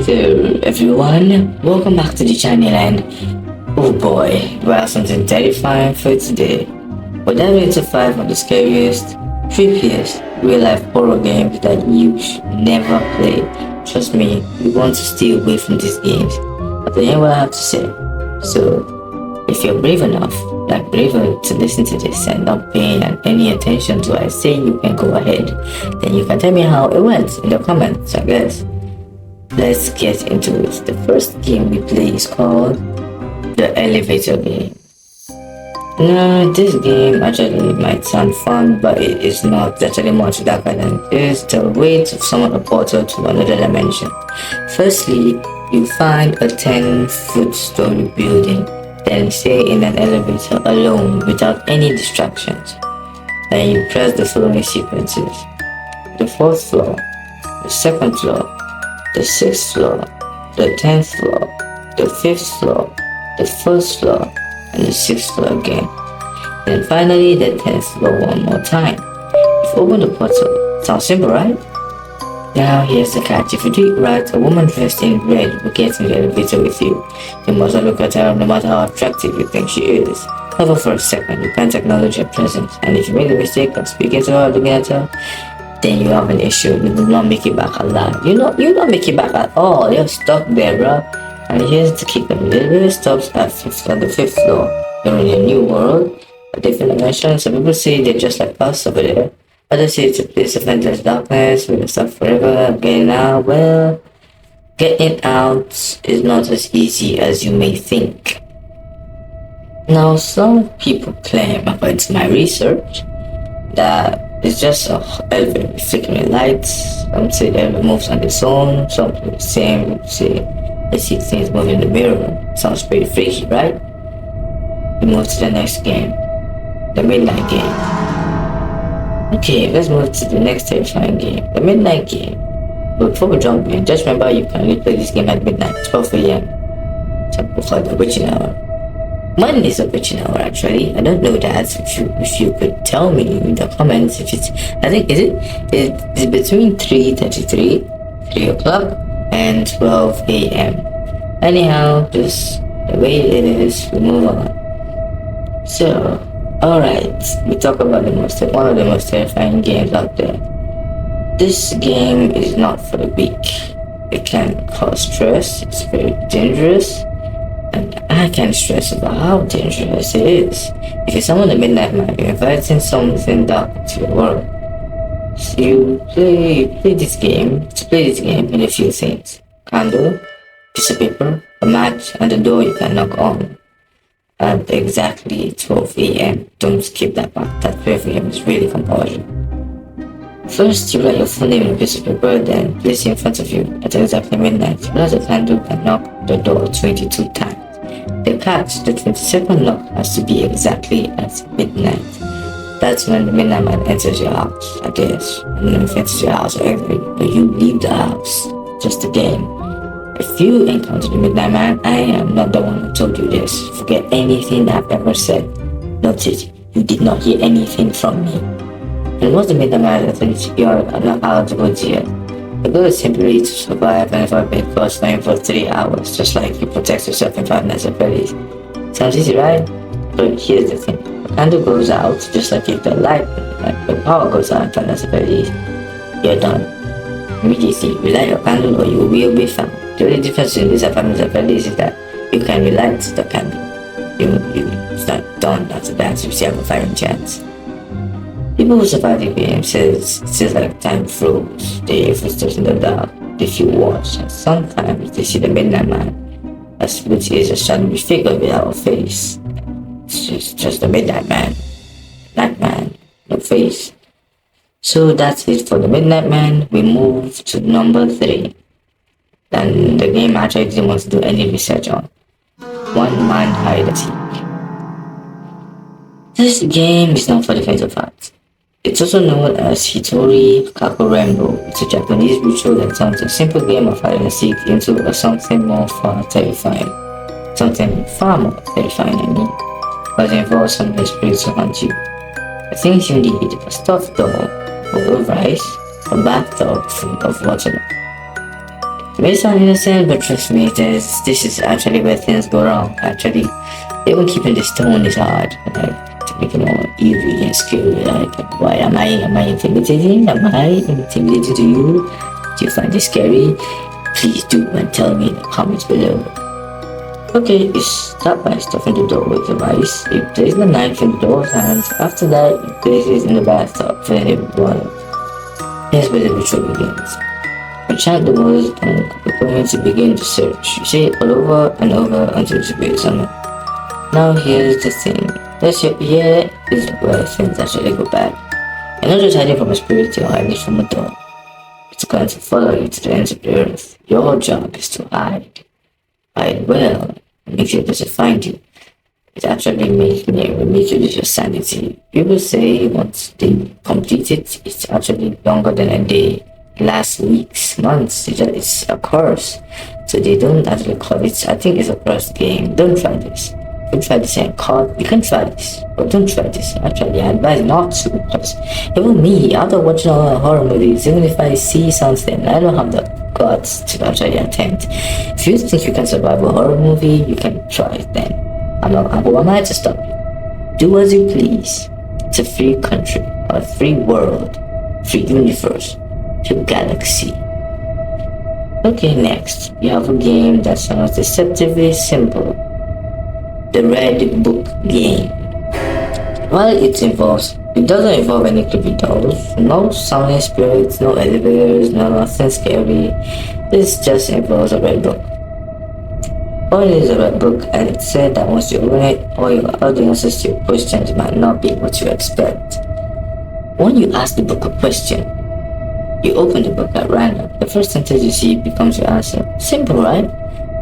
there everyone, welcome back to the channel and oh boy, we have something terrifying for today. We're diving into 5 of the scariest, creepiest real life horror games that you should never play. Trust me, you want to stay away from these games. But to hear what I have to say. So, if you're brave enough, like braver to listen to this and not paying any attention to what I say, you can go ahead. Then you can tell me how it went in the comments, I guess. Let's get into it. The first game we play is called the elevator game. Now, this game actually might sound fun, but it is not actually much darker than it is the way to summon a portal to another dimension. Firstly, you find a 10-foot story building, then stay in an elevator alone without any distractions. Then you press the following sequences: the 4th floor, the 2nd floor, the 6th floor, the 10th floor, the 5th floor, the 1st floor, and the 6th floor again. Then finally the 10th floor one more time. You've opened the portal. Sounds simple, right? Now here's the catch. If you do it right, a woman dressed in red will get in the elevator with you. You must not look at her no matter how attractive you think she is. However, for a second, you can't acknowledge her presence, and if you make the mistake of speaking to her or looking at her, then you have an issue. You will not make it back alive. You not make it back at all. You're stuck there, bro. And here's the kicker: the elevator stops at the 5th floor. You're in a new world, a different dimension. Some people say they're just like us over there. Others say it's a place of endless darkness where you're stuck forever. Getting out, well, getting out is not as easy as you may think. Now, some people claim, according to my research, that it's just a elevator flickering lights. Some say the elevator moves on its own. Some say they see things moving in the mirror. Sounds pretty freaky, right? We move to the next game, the midnight game. Okay, let's move to the next terrifying game, the midnight game. But before we jump in, just remember you can only play this game at midnight, 12 a.m. Some people call it the witching hour. Mine is a witching hour actually. I don't know that. If you could tell me in the comments if it's, I think it's between 3:33, 3 o'clock and 12 a.m. Anyhow, just the way it is, we move on. So, alright, we talk about one of the most terrifying games out there. This game is not for the weak. It can cause stress, it's very dangerous, and I can't stress about how dangerous it is. If you're someone at midnight man, you're inviting something dark into your world. So you play this game. To play this game, you need a few things: candle, piece of paper, a match, and a door you can knock on at exactly 12 a.m. Don't skip that part. That 12 a.m. is really compulsory. First, you write your full name on a piece of paper, then place it in front of you at exactly midnight. Light a candle and knock the door 22 times. The catch: the 22nd knock has to be exactly at midnight. That's when the midnight man enters your house, I guess. And then if he enters your house, or you leave the house. Just a game. If you encounter the midnight man, I am not the one who told you this. Forget anything I've ever said. Notice, you did not hear anything from me. And once the midnight man enters, you are not eligible yet. The goal is simply to survive and avoid being caught flying for 3 hours, just like you protect yourself in 5 Nights at Freddy's. Sounds easy, right? But here's the thing: the candle goes out, just like if the power goes out in 5 Nights at Freddy's, you're done. Immediately, relight your candle or you will be found. The only difference in this apartment of Freddy's is that you can relight the candle. It's not done after that, so you still have a fighting chance. People who survive the game says like time froze. They footsteps in the dark, they feel watched, and sometimes they see the midnight man, which is a shadowy figure without a face. It's just the midnight man. Night man, no face. So that's it for the midnight man. We move to number 3. And the game actually didn't want to do any research on. One Man Hide and Seek. This game is not for the faint of heart. It's also known as Hitori Kakurembo. It's a Japanese ritual that turns a simple game of hide and seek into something far more terrifying, I mean, but it involves some spirits to hunt you. The things you need: a stuffed doll, a bowl of rice, a bathtub full of water, It may sound innocent, but trust me, this is actually where things go wrong. Actually, even keeping this tone is hard. Like, to make it more eerie and scary. Like, why am I intimidating? Am I intimidating to you? Do you find this scary? Please do and tell me in the comments below. Okay, you start by stuffing the door with your rice. You place the knife in the door's hands. After that, you place it in the bathtub, filling it with water. Here's where the ritual begins. You chant the words and prepare to begin the search. You say it all over and over until you create something. Now here's the thing. Here is where things actually go bad. You're not just hiding from a spirit, you're hiding from a door. It's going to follow you to the ends of the earth. Your job is to hide. Hide well. Make sure it doesn't find you. It actually make you lose your sanity. People say once they complete it, it's actually longer than a day. Last weeks, months, it's a curse. So they don't actually call it. I think it's a cursed game. Don't try this. Don't try this and call. You can try this, but don't try this. Actually, I advise not to, because even me, after watching all the horror movies, even if I see something, I don't have the guts to actually attempt. If you think you can survive a horror movie, you can try it then. Who am I to stop you? Do as you please. It's a free country, a free world, free universe. To galaxy. Okay, next, you have a game that sounds deceptively simple. The Red Book game. While it doesn't involve any creepy dolls, no summoning spirits, no elevators, no nothing scary. This just involves a red book. All it is a red book, and it's said that once you open it, all the answers to your questions might not be what you expect. When you ask the book a question, you open the book at random. The first sentence you see becomes your answer. Simple, right?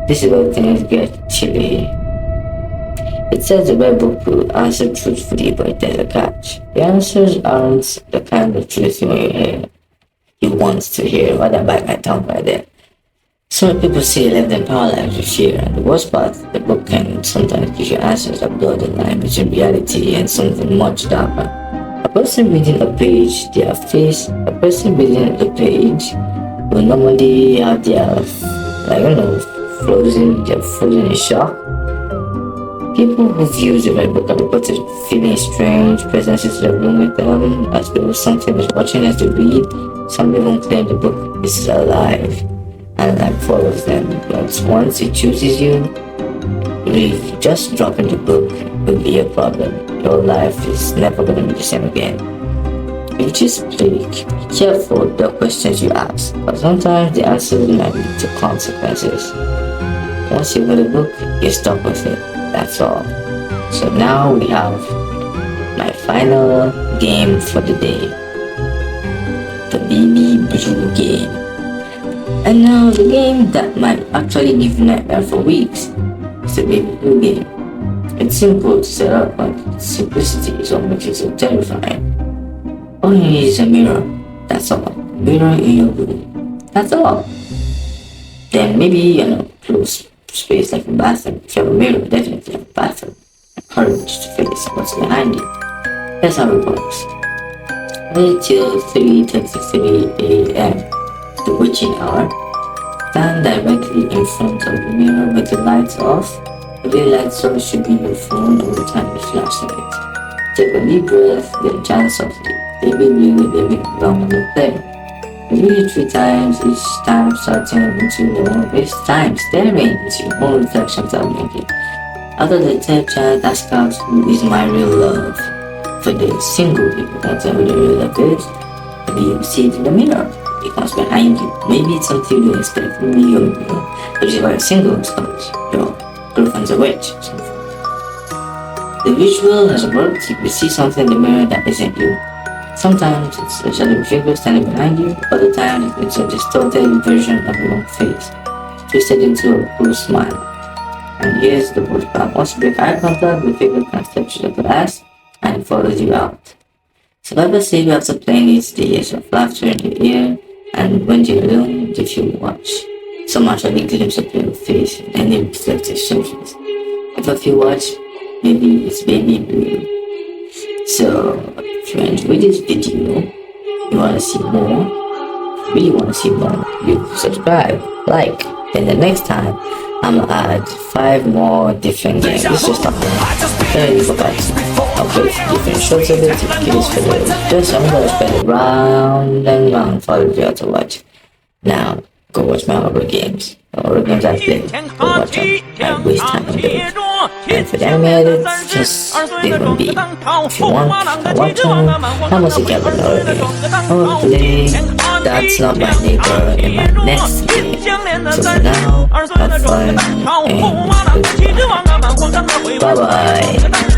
This is where things get chilly. It says the red book will answer truthfully, but there's a catch. The answers aren't the kind of truth you want to hear. Rather bite my tongue right there. Some people say left them paralyzed with fear, and the worst part, the book can sometimes give you answers that blur the line between reality and something much darker. A person reading a page will normally have their, frozen in shock. People who view the red book are reported feeling strange presences in the room with them, as though something is watching as they read. Some even claim the book is alive and follows them. But once it chooses you, really, just dropping the book will be a problem. Your life is never going to be the same again. You just be careful the questions you ask, but sometimes the answers might lead to consequences. Once you read the book, you're stuck with it. That's all. So now we have my final game for the day. The Baby Blue game. And now the game that might actually give you nightmare for weeks is the Baby Blue game. It's simple to set up, but simplicity is what makes it so terrifying. All you need is a mirror. That's all. Mirror in your room. That's all. Then maybe, close space like a bathroom. If you have a mirror, definitely have a bathroom. Courage to face what's behind you. That's how it works. Wait till 3:33 a.m. the witching hour. Stand directly in front of the mirror with the lights off. The real light source should be your phone or the tiny flashlight. Take a deep breath, then chant softly. Baby blue, baby long on the play. Read it 3 times, each time starting into your own waste time, staring into your own reflection without blinking. After the 10th chant, ask out who is my real love. For the single people, that's who the real love is. Maybe you see it in the mirror. It comes behind you. Maybe it's something you expect from me, which is why single is because your girlfriend's a witch or something. The ritual has worked. You will see something in the mirror that isn't you. Sometimes it's a shadowy figure standing behind you, other times it's a distorted version of your own face, twisted into a cool smile. And here's the worst part. Once you break eye contact, the figure can step to the glass and it follows you out. Survivors say after playing it, the years of laughter in the air, and when you're alone, they feel watch. Some actually glimpse of your face and any reflective surface. If you watch, maybe it's Baby Blue. So, if you enjoyed this video, you want to see more, really want to see more, you subscribe. like. Then the next time, I'm gonna add 5 more different games. This is not very difficult. I'll put different shots of it in case for the just I'm gonna spend it round and round for you to watch. Now go watch my horror games. The horror games I play, go watch them. I waste time on those. And for the animated, just leave them be. If you want, I watch them. I must get an horror game. Hopefully, that's not my neighbor in my next game. So for now, have fun and goodbye. Bye bye.